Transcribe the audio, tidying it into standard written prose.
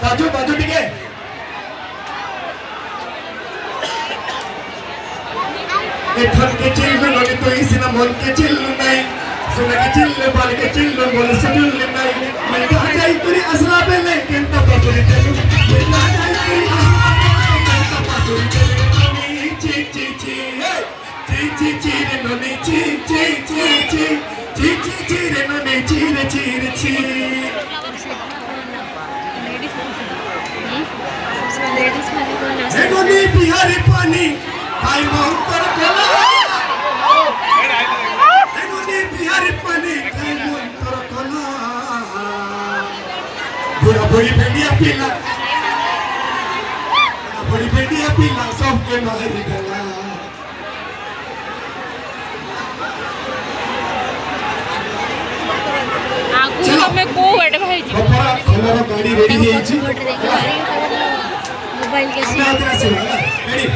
बाजू बाजू ठीक है ठन के चिल्लू नोनी तो इसी ना मन के चिल्लू नहीं सुन के चिल्लू बाल के चिल्लू बोल सुन नहीं मैं कहाँ जाई पूरी असला पे लेकिन तो पकड़ी चलूं मैं कहाँ जाई पूरी असला पे लेकिन तो पकड़ी चलूं नोनी ची ची ची ची ची रे नोनी ची ची ची ची ची ची ची रे नोनी ची रे ची रे ची लेडीज मध्ये कोण असतं? हे नोनी बिहारी पानी काय मंतर कला हे नोनी बिहारी पानी काय मंतर कला बुढ़ा बुढ़ी भेड़िया पीला बुढ़ा बुढ़ी भेड़िया पीला सबके मारी गला आगु तमे को एड भाई जी खपरा कलर गाड़ी रेडी है जी मोबाइल के रेडी